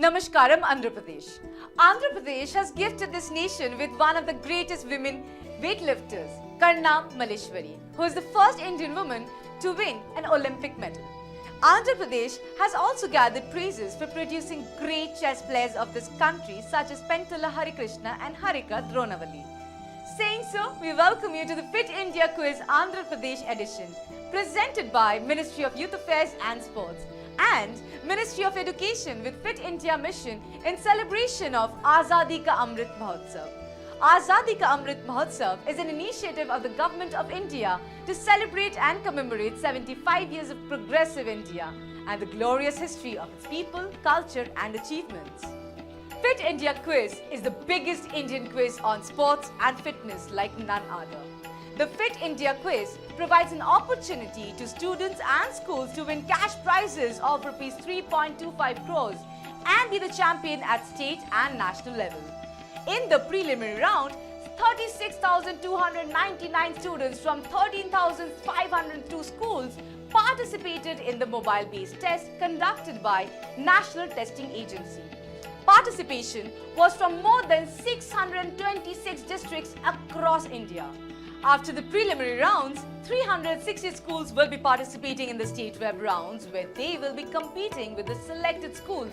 Namaskaram, Andhra Pradesh. Andhra Pradesh has gifted this nation with one of the greatest women weightlifters, Karna Maleshwari, who is the first Indian woman to win an Olympic medal. Andhra Pradesh has also gathered praises for producing great chess players of this country such as Pentala Harikrishna and Harika Dronavalli. Saying so, we welcome you to the Fit India Quiz Andhra Pradesh edition, presented by Ministry of Youth Affairs and Sports and Ministry of Education with Fit India Mission in celebration of Azadi Ka Amrit Mahotsav. Azadi Ka Amrit Mahotsav is an initiative of the Government of India to celebrate and commemorate 75 years of progressive India and the glorious history of its people, culture and achievements. Fit India Quiz is the biggest Indian quiz on sports and fitness like none other. The Fit India Quiz provides an opportunity to students and schools to win cash prizes of Rs 3.25 crores and be the champion at state and national level. In the preliminary round, 36,299 students from 13,502 schools participated in the mobile-based test conducted by National Testing Agency. Participation was from more than 626 districts across India. After the preliminary rounds, 360 schools will be participating in the state web rounds where they will be competing with the selected schools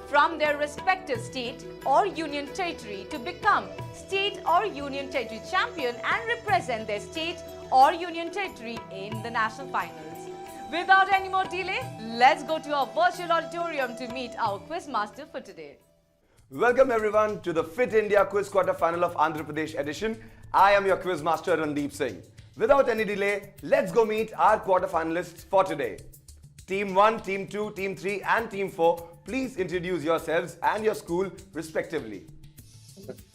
from their respective state or union territory to become state or union territory champion and represent their state or union territory in the national finals. Without any more delay, let's go to our virtual auditorium to meet our quiz master for today. Welcome everyone to the Fit India Quiz Quarter Final of Andhra Pradesh edition. I am your quiz master Randeep Singh. Without any delay, let's go meet our quarter finalists for today. Team 1, Team 2, Team 3 and Team 4, please introduce yourselves and your school respectively.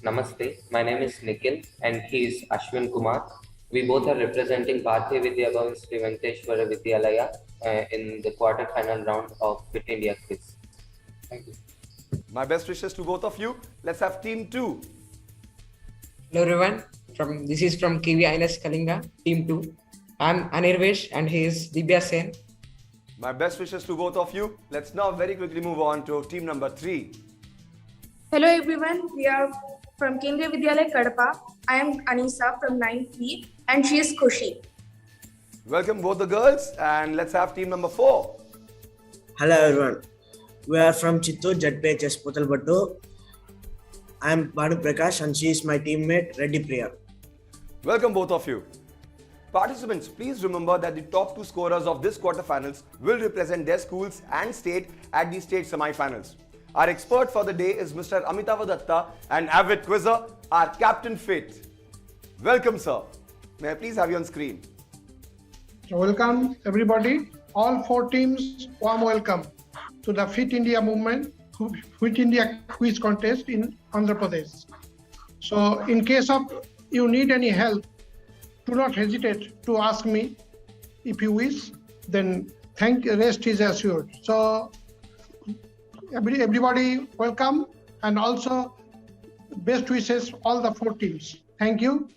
Namaste, my name is Nikhil and he is Ashwin Kumar. We both are representing Bharati Vidyabhavan Sri Venkateshwara Vidyalaya in the quarter final round of Fit India Quiz. Thank you. My best wishes to both of you. Let's have Team 2. Hello everyone, this is from KV INS Kalinga, Team 2. I'm Anirvesh and he is Dibya Sen. My best wishes to both of you. Let's now very quickly move on to team number 3. Hello everyone, we are from Kendriya Vidyalaya Kadapa. I am Anisa from 9th and she is Kushi. Welcome both the girls and let's have team number 4. Hello everyone, we are from Chittoor JPHS Potalbattu. I am Bhanu Prakash and she is my teammate Reddy Priya. Welcome both of you. Participants, please remember that the top 2 scorers of this quarterfinals will represent their schools and state at the state semi-finals. Our expert for the day is Mr. Amitava Datta, an avid quizzer, our Captain Fit. Welcome sir. May I please have you on screen? Welcome everybody, all 4 teams, warm welcome to the Fit India movement, Fit India quiz contest in Andhra Pradesh. So in case of you need any help, do not hesitate to ask me. If you wish, then rest is assured. So everybody welcome and also best wishes all the 4 teams. Thank you.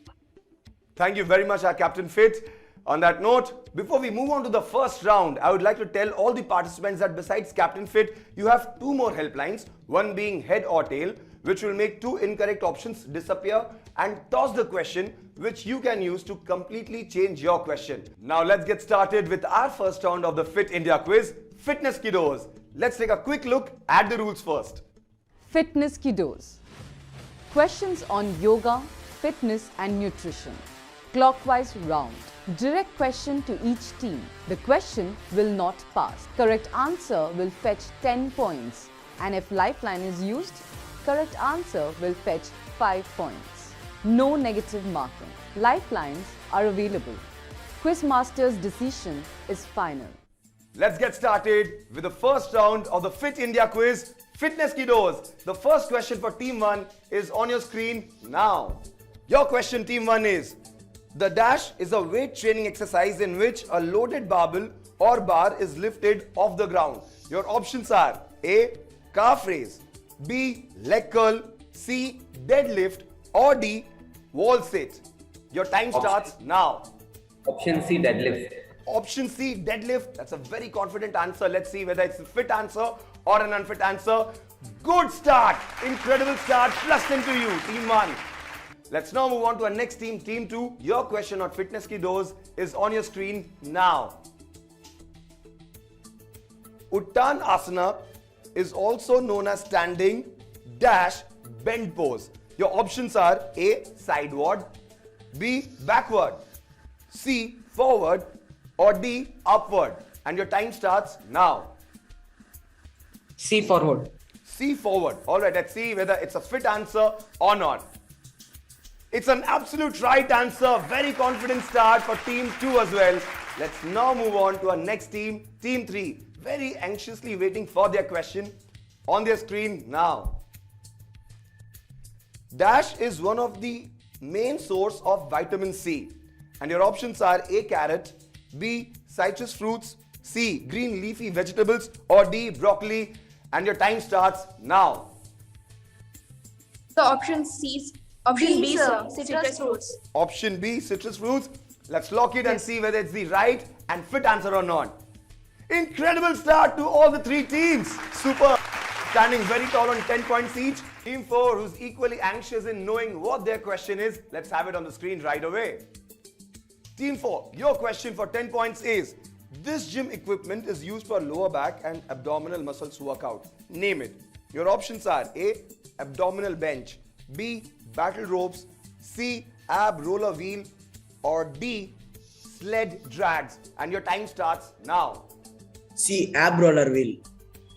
Thank you very much, our Captain Fit. On that note, before we move on to the first round, I would like to tell all the participants that besides Captain Fit, you have 2 more helplines, one being head or tail, which will make 2 incorrect options disappear and toss the question, which you can use to completely change your question. Now let's get started with our first round of the Fit India Quiz, Fitness Kiddos. Let's take a quick look at the rules first. Fitness Kiddos. Questions on yoga, fitness and nutrition. Clockwise round. Direct question to each team. The question will not pass. Correct answer will fetch 10 points. And if lifeline is used, correct answer will fetch 5 points. No negative marking. Lifelines are available. Quizmaster's decision is final. Let's get started with the first round of the Fit India Quiz, Fitness Kiddos. The first question for Team 1 is on your screen now. Your question, Team 1 is, the dash is a weight training exercise in which a loaded barbell or bar is lifted off the ground. Your options are A. Calf raise, B. Leg curl, C. Deadlift or D. Wall sit. Your time starts now. Option C, deadlift. Option C, deadlift. That's a very confident answer. Let's see whether it's a fit answer or an unfit answer. Good start. Incredible start. Plus 10 to you, team 1. Let's now move on to our next team, team 2. Your question on fitness ki dose is on your screen now. Uttan Asana is also known as standing dash bend pose. Your options are A. Sideward, B. Backward, C. Forward, or D. Upward. And your time starts now. C forward. C forward. Alright, let's see whether it's a fit answer or not. It's an absolute right answer. Very confident start for team 2 as well. Let's now move on to our next team, team 3. Very anxiously waiting for their question on their screen now. Dash is one of the main source of vitamin C. And your options are A. Carrot, B. Citrus fruits, C. Green leafy vegetables, or D. Broccoli. And your time starts now. The option B, sir. Citrus fruits. Option B, citrus fruits. Let's lock it and see whether it's the right and fit answer or not. Incredible start to all the 3 teams. Super. Standing very tall on 10 points each. Team 4, who's equally anxious in knowing what their question is. Let's have it on the screen right away. Team 4, your question for 10 points is, this gym equipment is used for lower back and abdominal muscles workout. Name it. Your options are A. Abdominal bench, B. Battle ropes, C. Ab roller wheel, or D. Sled drags. And your time starts now. C. Ab roller wheel.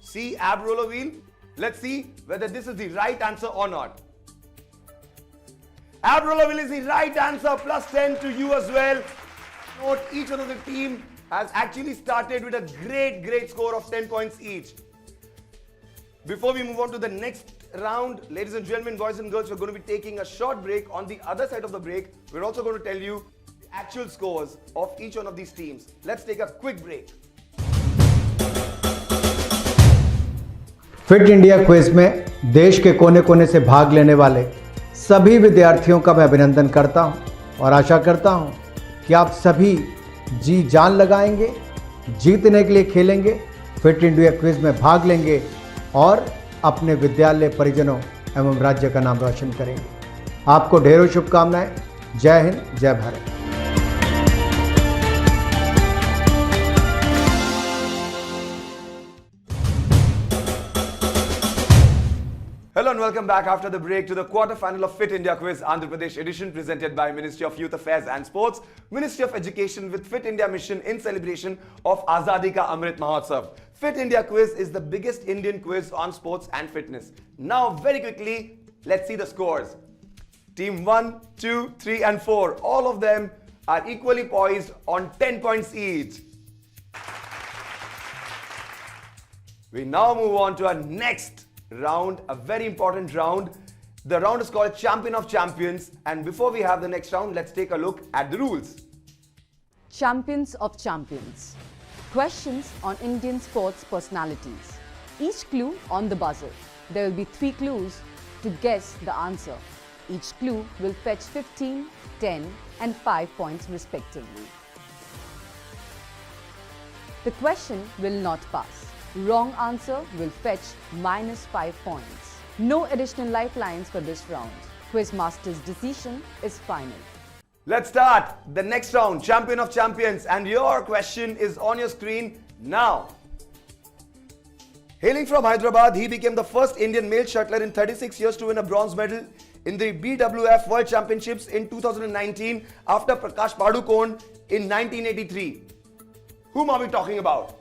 C. Ab roller wheel. Let's see whether this is the right answer or not. Ab roller wheel is the right answer. Plus 10 to you as well. Note, each one of the team has actually started with a great score of 10 points each. Before we move on to the next round, ladies and gentlemen, boys and girls, we're going to be taking a short break. On the other side of the break, we're also going to tell you the actual scores of each one of these teams. Let's take a quick break. Fit India quiz में देश के कोने कोने से भाग लेने वाले सभी विद्यार्थियों का मैं अभिनंदन करता हूं और आशा करता हूं कि आप सभी जी जान लगाएंगे, जीतने के लिए खेलेंगे, फिट इंडिया क्विज में भाग लेंगे और अपने विद्यालय परिजनों एवं राज्य का नाम रोशन करेंगे। आपको ढेरों शुभकामनाएं। जय हिंद, जय Bharat. Hello and welcome back after the break to the quarter-final of Fit India Quiz Andhra Pradesh edition presented by Ministry of Youth Affairs and Sports, Ministry of Education with Fit India Mission in celebration of Azadi ka Amrit Mahotsav. Fit India Quiz is the biggest Indian quiz on sports and fitness. Now very quickly, let's see the scores. Team 1, 2, 3 and 4, all of them are equally poised on 10 points each. We now move on to our next round, a very important round. The round is called Champion of Champions, and before we have the next round, let's take a look at the rules. Champions of Champions. Questions on Indian sports personalities. Each clue on the buzzer. There will be 3 clues to guess the answer. Each clue will fetch 15, 10 and 5 points respectively. The question will not pass. Wrong answer will fetch -5 points. No additional lifelines for this round. Quizmaster's decision is final. Let's start the next round, Champion of Champions, and your question is on your screen now. Hailing from Hyderabad, he became the first Indian male shuttler in 36 years to win a bronze medal in the BWF World Championships in 2019 after Prakash Padukone in 1983. Whom are we talking about?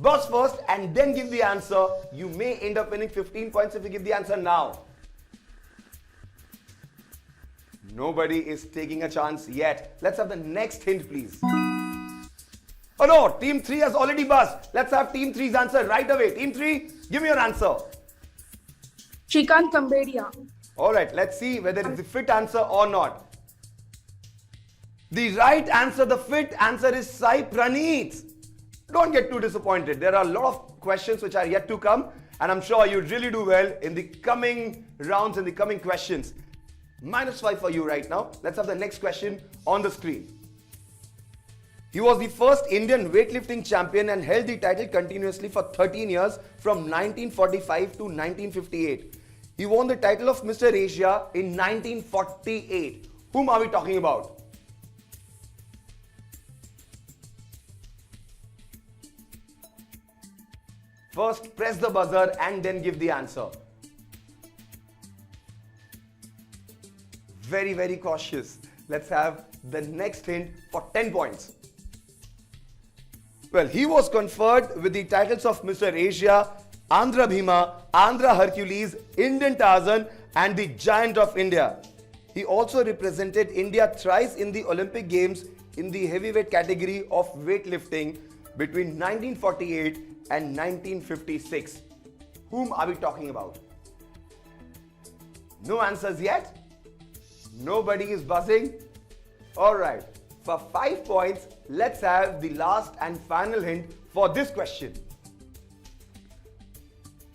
Buzz first and then give the answer. You may end up winning 15 points if you give the answer now. Nobody is taking a chance yet. Let's have the next hint, please. Oh no, Team 3 has already buzzed. Let's have Team 3's answer right away. Team 3, give me your answer. Shrikant Kambedia. Alright, let's see whether it's the fit answer or not. The right answer, the fit answer is Sai Praneeth. Don't get too disappointed. There are a lot of questions which are yet to come, and I'm sure you really do well in the coming rounds and the coming questions. -5 for you right now. Let's have the next question on the screen. He was the first Indian weightlifting champion and held the title continuously for 13 years from 1945 to 1958. He won the title of Mr. Asia in 1948. Whom are we talking about? First, press the buzzer and then give the answer. Very, very cautious. Let's have the next hint for 10 points. Well, he was conferred with the titles of Mr. Asia, Andhra Bhima, Andhra Hercules, Indian Tarzan and the Giant of India. He also represented India thrice in the Olympic Games in the heavyweight category of weightlifting between 1948 and 1956. Whom are we talking about? No answers yet? Nobody is buzzing? Alright, for 5 points, let's have the last and final hint for this question.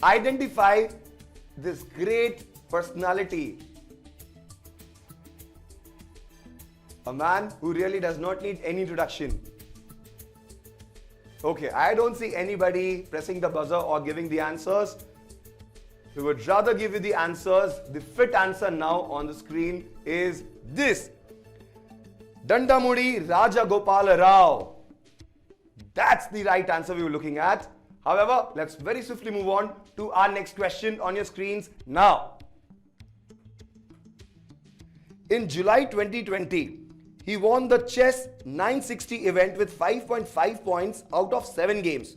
Identify this great personality. A man who really does not need any introduction. Okay, I don't see anybody pressing the buzzer or giving the answers. We would rather give you the answers. The fit answer now on the screen is this. Dandamudi Raja Gopala Rao. That's the right answer we were looking at. However, let's very swiftly move on to our next question on your screens now. In July 2020, he won the chess 960 event with 5.5 points out of 7 games.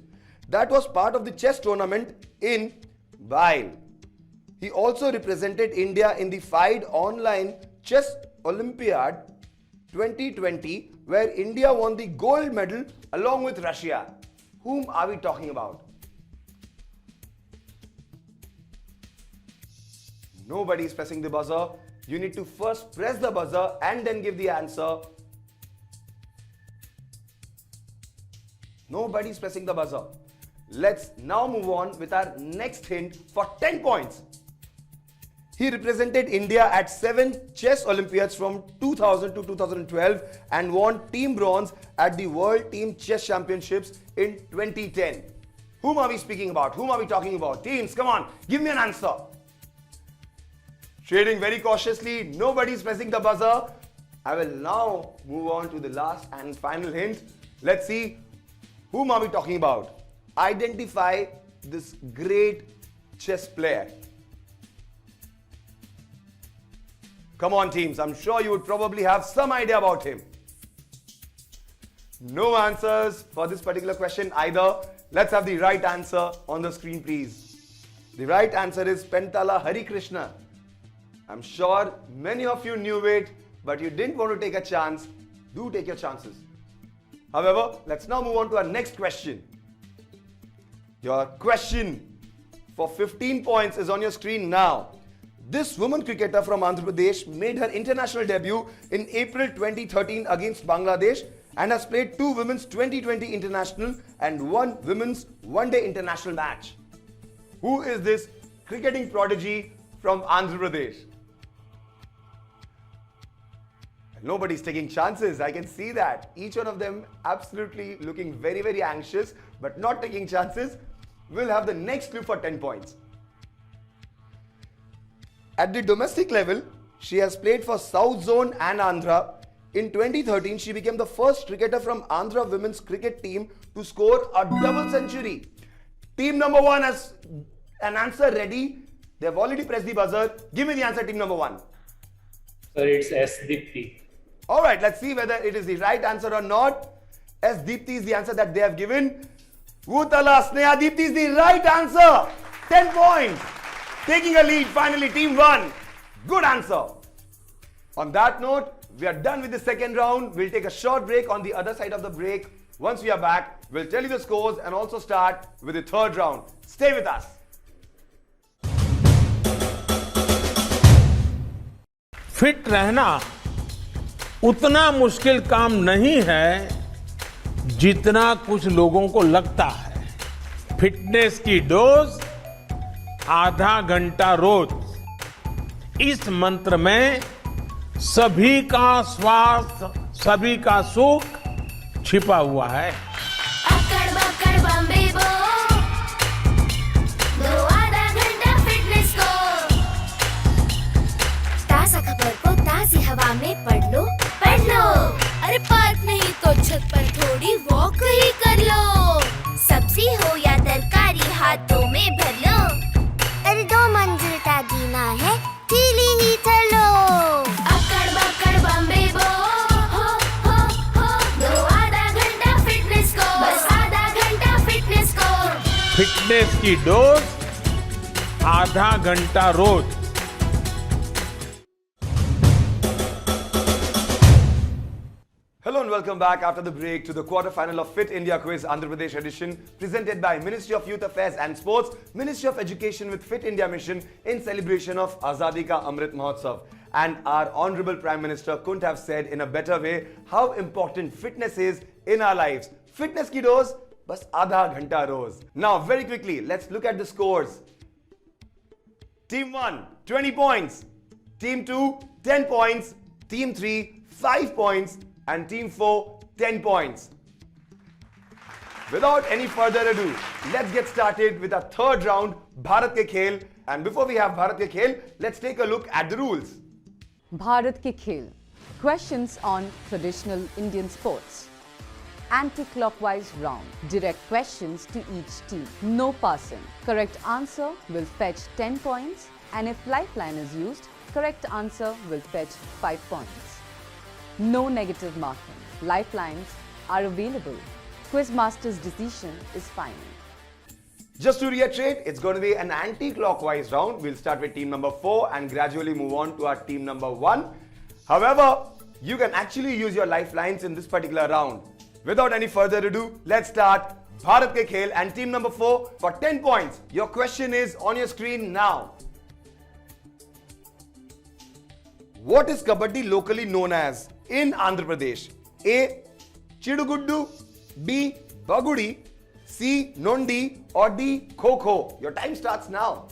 That was part of the chess tournament in Bile. He also represented India in the FIDE Online Chess Olympiad 2020, where India won the gold medal along with Russia. Whom are we talking about? Nobody is pressing the buzzer. You need to first press the buzzer and then give the answer. Nobody is pressing the buzzer. Let's now move on with our next hint for 10 points. He represented India at 7 chess Olympiads from 2000 to 2012 and won team bronze at the World Team Chess Championships in 2010. Whom are we speaking about? Whom are we talking about? Teams, come on, give me an answer. Shading very cautiously, nobody is pressing the buzzer. I will now move on to the last and final hint. Let's see, whom are we talking about? Identify this great chess player. Come on teams, I'm sure you would probably have some idea about him. No answers for this particular question either. Let's have the right answer on the screen please. The right answer is Pentala Hari Krishna. I'm sure many of you knew it, but you didn't want to take a chance. Do take your chances. However, let's now move on to our next question. Your question for 15 points is on your screen now. This woman cricketer from Andhra Pradesh made her international debut in April 2013 against Bangladesh and has played 2 women's 2020 international and 1 women's one-day international match. Who is this cricketing prodigy from Andhra Pradesh? Nobody's taking chances, I can see that. Each one of them absolutely looking very, very anxious, but not taking chances. We'll have the next clue for 10 points. At the domestic level, she has played for South Zone and Andhra. In 2013, she became the first cricketer from Andhra women's cricket team to score a double century. Team number 1 has an answer ready. They have already pressed the buzzer. Give me the answer, team number 1. Sir, it's S. Deepti. Alright, let's see whether it is the right answer or not. S. Deepti is the answer that they have given. Vutala Sneha Deepti is the right answer. 10 points. Taking a lead, finally, team 1. Good answer. On that note, we are done with the second round. We'll take a short break. On the other side of the break, once we are back, we'll tell you the scores and also start with the third round. Stay with us. Fit रहना उतना मुश्किल काम नहीं है जितना कुछ लोगों को लगता है। फिटनेस की डोज आधा घंटा रोज। इस मंत्र में सभी का स्वास्थ्य, सभी का सुख छिपा हुआ है। अक्कड़ बक्कड़ बम्बे बो, दो आधा घंटा फिटनेस को। ताज़ा खबर को ताज़ी हवा में पढ़ लो। अरे पार्क नहीं तो छत पर थोड़ी वॉक ही कर लो। सब्जी हो या तरकारी हाथों में भर लो। अरे 2 मंजिल का जीना है, सीढ़ी ही चलो। अक्कड़ बक्कड़ बम्बे बो, हो, दो आधा घंटा फिटनेस को। बस आधा घंटा फिटनेस को। फिटनेस की डोज आधा घंटा रोज। Hello and welcome back after the break to the quarter-final of Fit India Quiz Andhra Pradesh edition presented by Ministry of Youth Affairs and Sports, Ministry of Education with Fit India Mission in celebration of Azadi ka Amrit Mahotsav. And our Honorable Prime Minister couldn't have said in a better way how important fitness is in our lives. Fitness ki dose, bas aadha ghanta roz. Now very quickly, let's look at the scores. Team 1, 20 points. Team 2, 10 points. Team 3, 5 points. And Team 4, 10 points. Without any further ado, let's get started with our third round, Bharat Ke Khel. And before we have Bharat Ke Khel, let's take a look at the rules. Bharat Ke Khel. Questions on traditional Indian sports. Anti-clockwise round. Direct questions to each team. No passing. Correct answer will fetch 10 points. And if lifeline is used, correct answer will fetch 5 points. No negative marking. Lifelines are available. Quizmaster's decision is final. Just to reiterate, it's going to be an anti-clockwise round. We'll start with team number 4 and gradually move on to our team number 1. However, you can actually use your lifelines in this particular round. Without any further ado, let's start Bharat Ke Khel and team number 4 for 10 points. Your question is on your screen now. What is Kabaddi locally known as in Andhra Pradesh? A. Chiduguddu, B. Bagudi, C. Nondi or D. Kho-Kho? Your time starts now.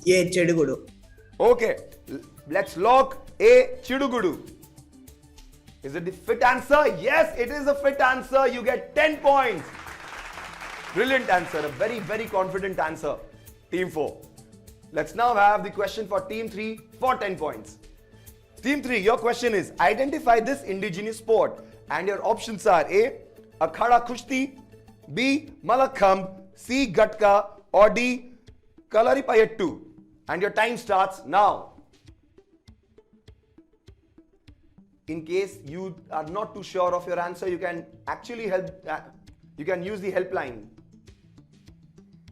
A. Chedugudu. Okay, let's lock A. Chidugudu. Is it the fit answer? Yes, it is a fit answer. You get 10 points. Brilliant answer. A very, very confident answer. Team 4. Let's now have the question for Team 3 for 10 points. Team 3, your question is, identify this indigenous sport. And your options are A. Akhada Kushti, B. Malakhambh, C. Gatka or D. Kalaripayattu. And your time starts now. In case you are not too sure of your answer, you can actually help. You can use the helpline.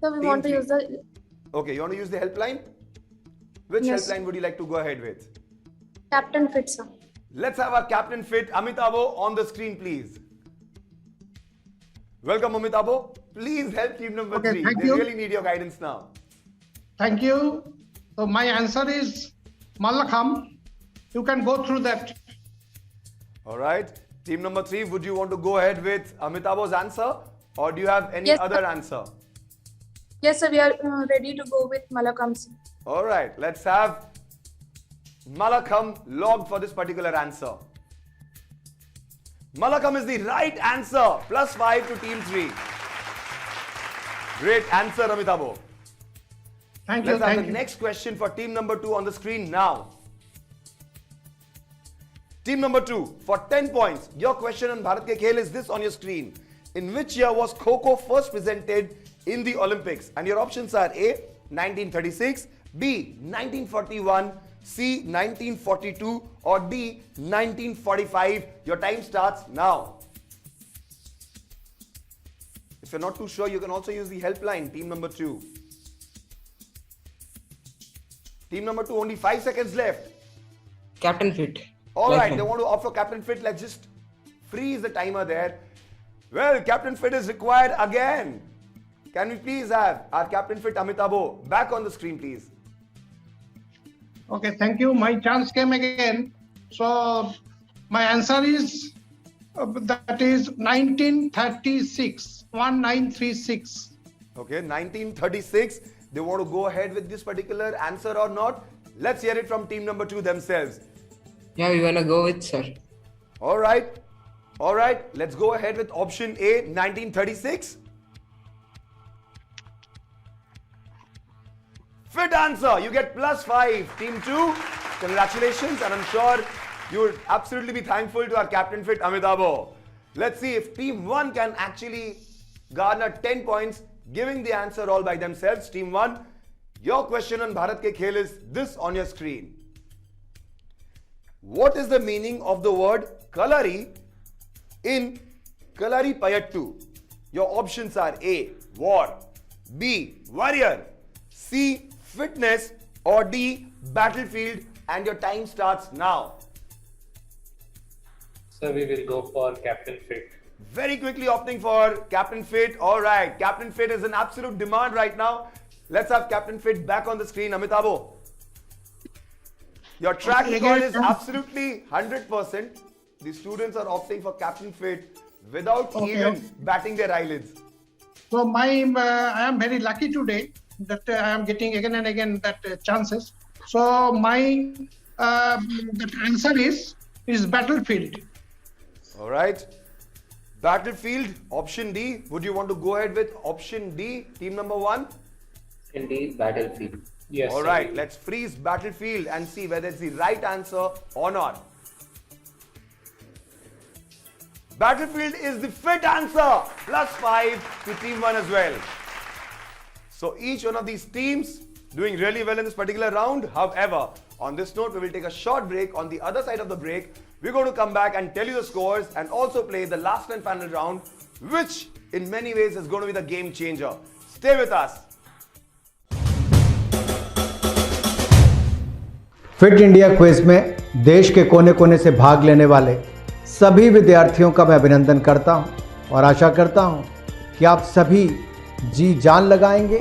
So we Team want to 3. use the Okay, you want to use the helpline? Which Yes. helpline would you like to go ahead with? Captain Fit, sir. Let's have our captain fit, Amitabo, on the screen, please. Welcome, Amitabo. Please help team number Okay, 3. thank They you. really need your guidance now. Thank you. So my answer is Malakhambh. You can go through that. All right. Team number 3, would you want to go ahead with Amitabo's answer or do you have any Yes, other sir. answer? Yes, sir. We are ready to go with Malakhambh, sir. All right. Let's have Malakhambh logged for this particular answer. Malakhambh is the right answer. +5 to team 3. Great answer, Amitabo. Thank you. Let's have Thank the you. next question for team number 2 on the screen now. Team number 2, for 10 points, your question on Bharat Ke Khel is this on your screen. In which year was Kho-Kho first presented in the Olympics? And your options are A. 1936, B. 1941, C. 1942 or D. 1945. Your time starts now. If you're not too sure, you can also use the helpline, team number 2. Team number 2, only 5 seconds left. Captain Fit. All right, Lifeline. they want to offer Captain Fit. Let's just freeze the timer there. Well, Captain Fit is required again. Can we please have our Captain Fit Amitabo back on the screen, please? Okay, thank you. My chance came again. So my answer is that is 1936. 1936. Okay, 1936. They want to go ahead with this particular answer or not? Let's hear it from team number 2 themselves. Yeah, we wanna go with sir. All right. All right, let's go ahead with option A, 1936. Fit answer. You get +5. Team 2, congratulations. And I'm sure you would absolutely be thankful to our captain fit, Amitabh. Let's see if Team 1 can actually garner 10 points, giving the answer all by themselves. Team 1, your question on Bharat Ke Khel is this on your screen. What is the meaning of the word Kalari in Kalari Payattu? Your options are A, war, B, warrior, C, fitness, or D, battlefield, and your time starts now. So we will go for Captain Fit. Very quickly opting for Captain Fit. All right, Captain Fit is in absolute demand right now. Let's have Captain Fit back on the screen. Amitabh, your track record is absolutely 100%. The students are opting for Captain Fit without even batting their eyelids. So I am very lucky today that I am getting again and again that chances. So my the answer is battlefield. All right. Battlefield, option D. Would you want to go ahead with option D, team number 1? Indeed, battlefield. Yes. All right, let's freeze battlefield and see whether it's the right answer or not. Battlefield is the fit answer. +5 to team 1 as well. So each one of these teams doing really well in this particular round. However, on this note, we will take a short break. On the other side of the break, we're going to come back and tell you the scores and also play the last and final round, which in many ways is going to be the game changer. Stay with us. Fit India quiz में देश के कोने कोने से भाग लेने वाले सभी विद्यार्थियों का मैं अभिनंदन करता हूं और आशा करता हूं कि आप सभी जी जान लगाएंगे,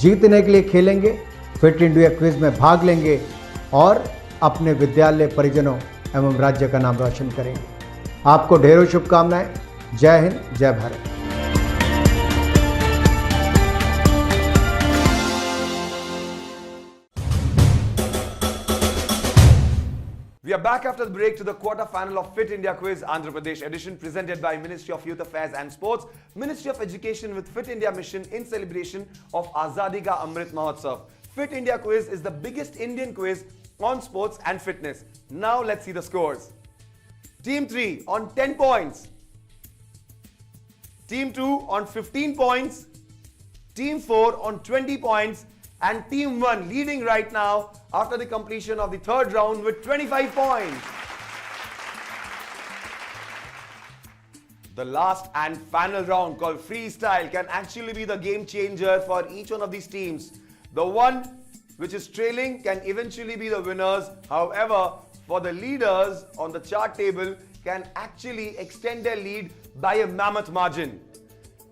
जीतने के लिए खेलेंगे, फिट इंडिया क्विज में भाग लेंगे और अपने विद्यालय, परिजनों एवं राज्य का नाम रोशन करेंगे। आपको ढेरों शुभकामनाएं। जय हिंद, जय Bharat. We are back after the break to the quarter-final of Fit India Quiz Andhra Pradesh edition presented by Ministry of Youth Affairs and Sports, Ministry of Education with Fit India Mission in celebration of Azadi ka Amrit Mahotsav. Fit India Quiz is the biggest Indian quiz on sports and fitness. Now let's see the scores. Team 3 on 10 points. Team 2 on 15 points. Team 4 on 20 points. And Team 1 leading right now after the completion of the third round with 25 points. The last and final round called freestyle can actually be the game changer for each one of these teams. The one which is trailing can eventually be the winners. However, for the leaders on the chart table can actually extend their lead by a mammoth margin.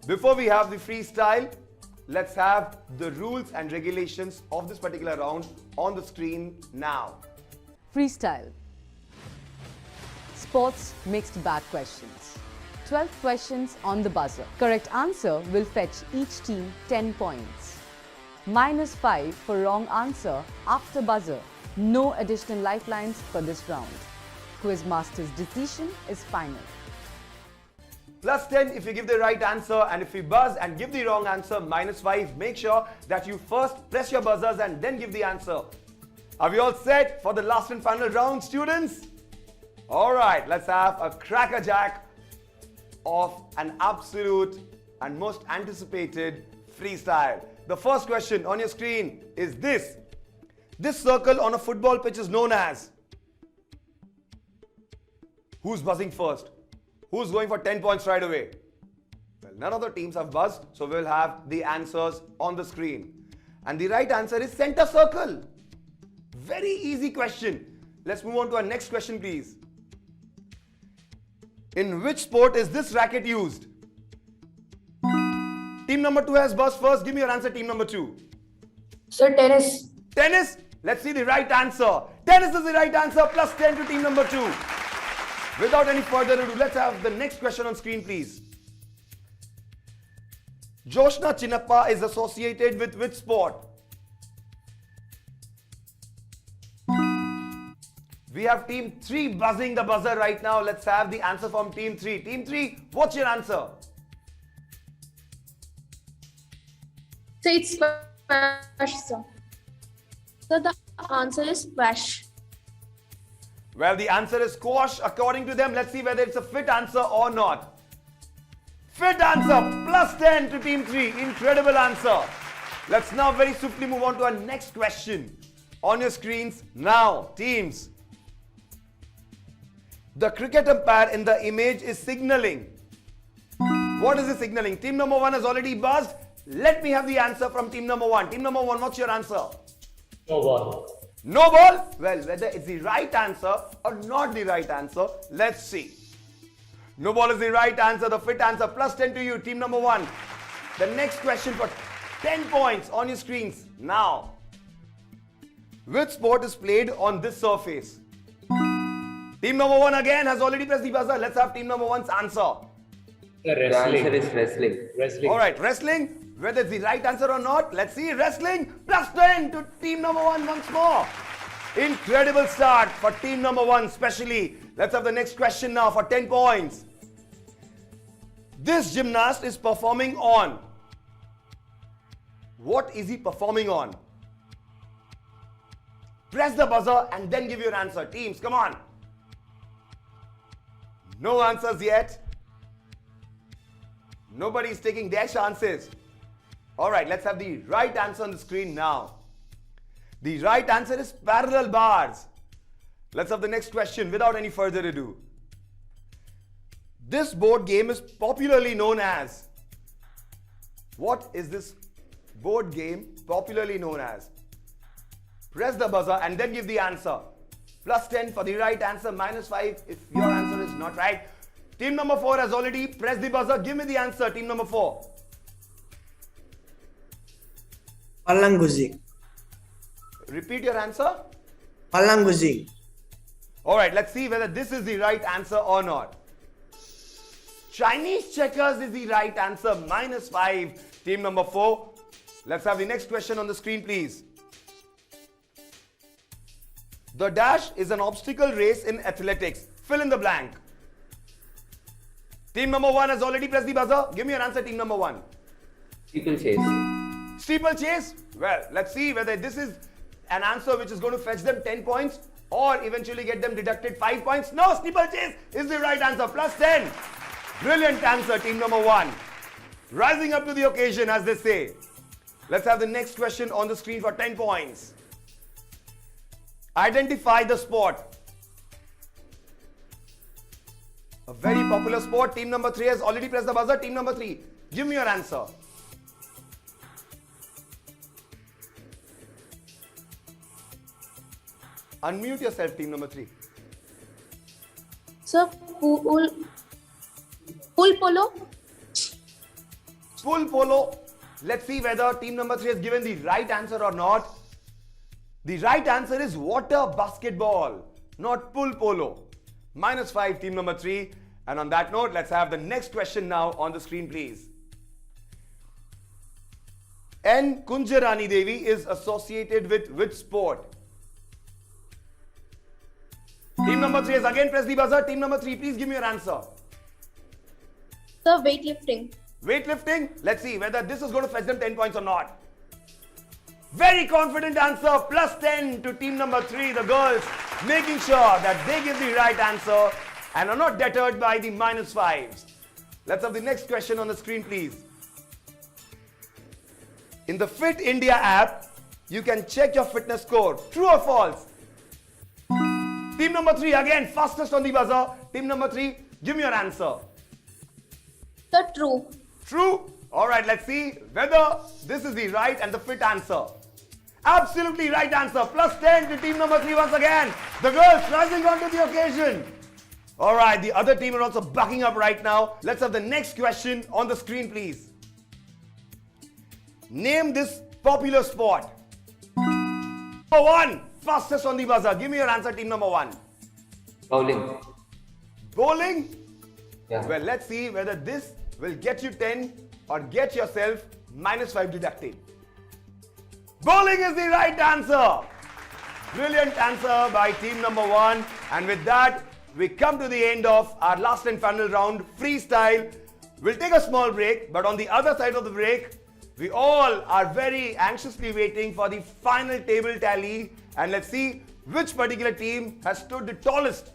Before we have the freestyle, let's have the rules and regulations of this particular round on the screen now. Freestyle. Sports mixed bag questions. 12 questions on the buzzer. Correct answer will fetch each team 10 points. -5 for wrong answer after buzzer. No additional lifelines for this round. Quizmaster's decision is final. +10 if you give the right answer, and if you buzz and give the wrong answer, -5. Make sure that you first press your buzzers and then give the answer. Are we all set for the last and final round, students? Alright, let's have a crackerjack of an absolute and most anticipated freestyle. The first question on your screen is this. This circle on a football pitch is known as? Who's buzzing first? Who's going for 10 points right away? Well, none of the teams have buzzed, so we'll have the answers on the screen. And the right answer is center circle. Very easy question. Let's move on to our next question, please. In which sport is this racket used? Team number 2 has buzzed first. Give me your answer, team number 2. Sir, tennis. Tennis? Let's see the right answer. Tennis is the right answer. +10 to team number 2. Without any further ado, let's have the next question on screen, please. Joshna Chinnappa is associated with which sport? We have team 3 buzzing the buzzer right now. Let's have the answer from team 3. Team 3, what's your answer? So it's squash, sir. So the answer is squash. Well, the answer is squash according to them. Let's see whether it's a fit answer or not. Fit answer, plus 10 to team 3. Incredible answer. Let's now very swiftly move on to our next question. On your screens now, teams. The cricket umpire in the image is signaling. What is he signaling? Team number 1 has already buzzed. Let me have the answer from team number 1. Team number 1, what's your answer? No ball. No ball? Well, whether it's the right answer or not the right answer, let's see. No ball is the right answer, the fit answer. Plus 10 to you, team number 1. The next question for 10 points on your screens now. Which sport is played on this surface? Team number 1 again has already pressed the buzzer. Let's have team number 1's answer. The answer is wrestling. Wrestling. Alright, wrestling. Whether it's the right answer or not, let's see. Wrestling, plus 10 to team number 1 once more. Incredible start for team number 1 especially. Let's have the next question now for 10 points. This gymnast is performing on. What is he performing on? Press the buzzer and then give your answer. Teams, come on. No answers yet. Nobody's taking their chances. Alright, let's have the right answer on the screen now. The right answer is parallel bars. Let's have the next question without any further ado. This board game is popularly known as. What is this board game popularly known as? Press the buzzer and then give the answer. Plus 10 for the right answer, minus 5 if your answer is not right. Team number 4 has already pressed the buzzer. Give me the answer, team number 4. Palanguzi. Repeat your answer. Palanguzi. Alright, let's see whether this is the right answer or not. Chinese checkers is the right answer, minus 5. Team number 4. Let's have the next question on the screen, please. The dash is an obstacle race in athletics. Fill in the blank. Team number 1 has already pressed the buzzer. Give me your answer, team number 1. Steeplechase. Steeplechase? Well, let's see whether this is an answer which is going to fetch them 10 points or eventually get them deducted 5 points. No, steeplechase is the right answer. Plus 10. Brilliant answer, team number 1. Rising up to the occasion, as they say. Let's have the next question on the screen for 10 points. Identify the sport. A very popular sport. Team number 3 has already pressed the buzzer. Team number 3, give me your answer. Unmute yourself, team number 3. So pool polo. Pool polo. Let's see whether team number 3 has given the right answer or not. The right answer is water basketball, not pool polo. Minus 5, team number 3. And on that note, let's have the next question now on the screen, please. N. Kunjarani Devi is associated with which sport? Team number 3 has again pressed the buzzer. Team number 3, please give me your answer. So weightlifting. Weightlifting? Let's see whether this is going to fetch them 10 points or not. Very confident answer. Plus 10 to team number 3, the girls, making sure that they give the right answer and are not deterred by the minus 5s. Let's have the next question on the screen, please. In the Fit India app, you can check your fitness score. True or false? Team number 3, again, fastest on the buzzer. Team number 3, give me your answer. So true. True? Alright, let's see whether this is the right and the fit answer. Absolutely right answer. Plus 10 to team number 3 once again. The girls rising onto the occasion. Alright, the other team are also bucking up right now. Let's have the next question on the screen, please. Name this popular sport. Number 1, fastest on the buzzer. Give me your answer, team number 1. Bowling. Bowling? Yeah. Well, let's see whether this will get you 10 or get yourself minus 5 deducted. Bowling is the right answer. Brilliant answer by team number 1. And with that, we come to the end of our last and final round, freestyle. We'll take a small break, but on the other side of the break, we all are very anxiously waiting for the final table tally. And let's see which particular team has stood the tallest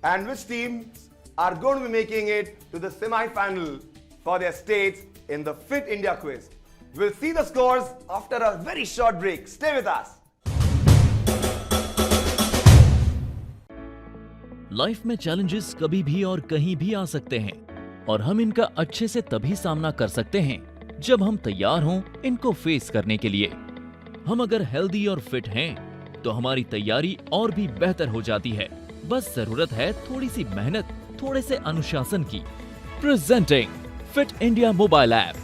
and which teams are going to be making it to the semi-final for their states in the Fit India quiz. We'll see the scores after a very short break. Stay with us. Life में challenges कभी भी और कहीं भी आ सकते हैं और हम इनका अच्छे से तभी सामना कर सकते हैं जब हम तैयार हों इनको फेस करने के लिए। हम अगर हेल्दी और फिट हैं तो हमारी तैयारी और भी बेहतर हो जाती है। बस जरूरत है थोड़ी सी मेहनत, थोड़े से अनुशासन की। Presenting fit India mobile app,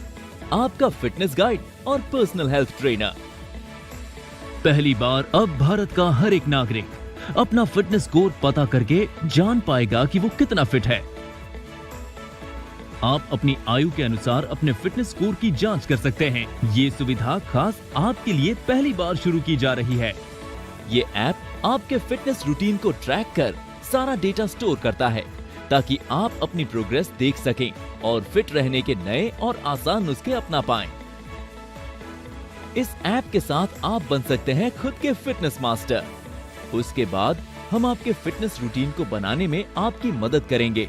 आपका फिटनेस गाइड और पर्सनल हेल्थ ट्रेनर। पहली बार अब भारत का हर एक नागरिक अपना फिटनेस स्कोर पता करके जान पाएगा कि वो कितना फिट है। आप अपनी आयु के अनुसार अपने फिटनेस स्कोर की जांच कर सकते हैं। ये सुविधा खास आपके लिए पहली बार शुरू की जा रही है। ये ऐप आपके फिटनेस रूटीन को ट्रैक कर सारा डेटा स्टोर करता है ताकि आप अपनी प्रोग्रेस देख सकें और फिट रहने के नए और आसान नुस्खे अपना पाएं। इस ऐप के साथ आप बन सकते हैं खुद के फिटनेस मास्टर। उसके बाद हम आपके फिटनेस रूटीन को बनाने में आपकी मदद करेंगे।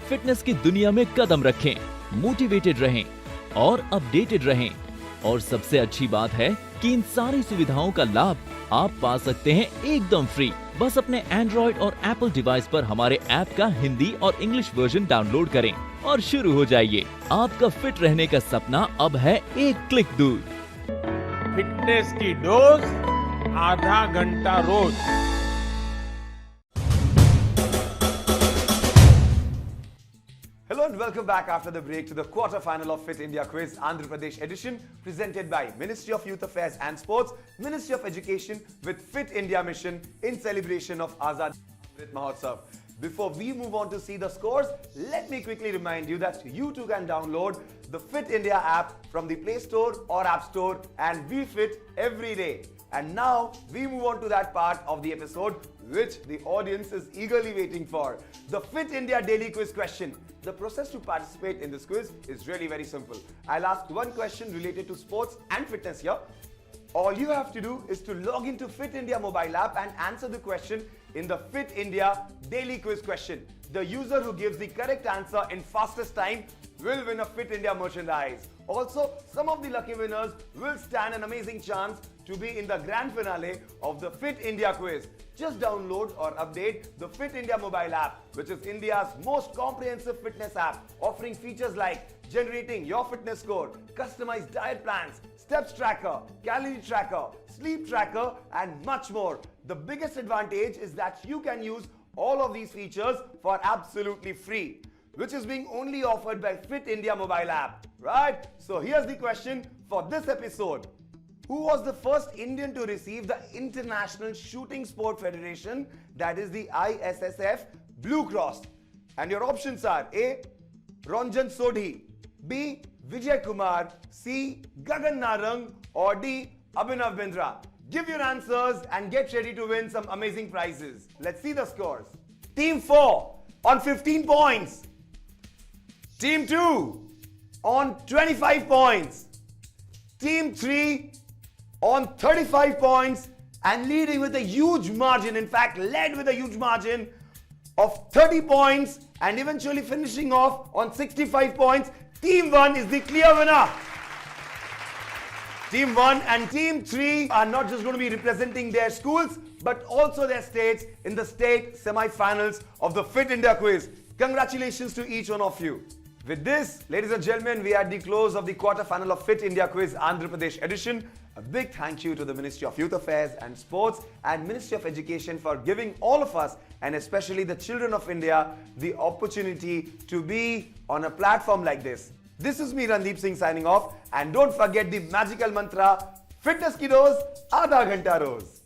फिटनेस की दुनिया में कदम रखें, मोटिवेटेड रहें और अपडेटेड रहें। और सबसे अच्छी बात है कि इन सारी सुविधाओं का लाभ आप पा सकते हैं एकदम फ्री। बस अपने एंड्रॉइड और एप्पल डिवाइस पर हमारे ऐप का हिंदी और इंग्लिश वर्जन डाउनलोड करें और शुरू हो जाइए। आपका फिट रहने का सपना अब है एक क्लिक दूर। फिटनेस की डोज आधा घंटा रोज। Hello and welcome back after the break to the quarter-final of Fit India Quiz Andhra Pradesh edition presented by Ministry of Youth Affairs and Sports, Ministry of Education with Fit India Mission in celebration of Azadi Amrit Mahotsav. Before we move on to see the scores, let me quickly remind you that you too can download the Fit India app from the Play Store or App Store and be fit every day. And now we move on to that part of the episode which the audience is eagerly waiting for. The Fit India Daily Quiz question. The process to participate in this quiz is really very simple. I'll ask one question related to sports and fitness here. All you have to do is to log into Fit India mobile app and answer the question in the Fit India Daily Quiz question. The user who gives the correct answer in fastest time will win a Fit India merchandise. Also, some of the lucky winners will stand an amazing chance to be in the grand finale of the Fit India quiz. Just download or update the Fit India mobile app, which is India's most comprehensive fitness app, offering features like generating your fitness score, customized diet plans, steps tracker, calorie tracker, sleep tracker, and much more. The biggest advantage is that you can use all of these features for absolutely free, which is being only offered by Fit India mobile app, right? So here's the question for this episode. Who was the first Indian to receive the International Shooting Sport Federation, that is the ISSF Blue Cross? And your options are A. Ranjan Sodhi, B. Vijay Kumar, C. Gagan Narang, or D. Abhinav Bindra. Give your answers and get ready to win some amazing prizes. Let's see the scores. Team 4 on 15 points. Team 2 on 25 points. Team 3 on 35 points and leading with a huge margin, in fact led with a huge margin of 30 points and eventually finishing off on 65 points. Team 1 is the clear winner. Team 1 and Team 3 are not just going to be representing their schools but also their states in the state semi-finals of the Fit India quiz. Congratulations to each one of you. With this, ladies and gentlemen, we are at the close of the quarter-final of Fit India Quiz Andhra Pradesh edition. A big thank you to the Ministry of Youth Affairs and Sports and Ministry of Education for giving all of us, and especially the children of India, the opportunity to be on a platform like this. This is me, Randeep Singh, signing off. And don't forget the magical mantra, fitness ki dose, aadha ghanta roz.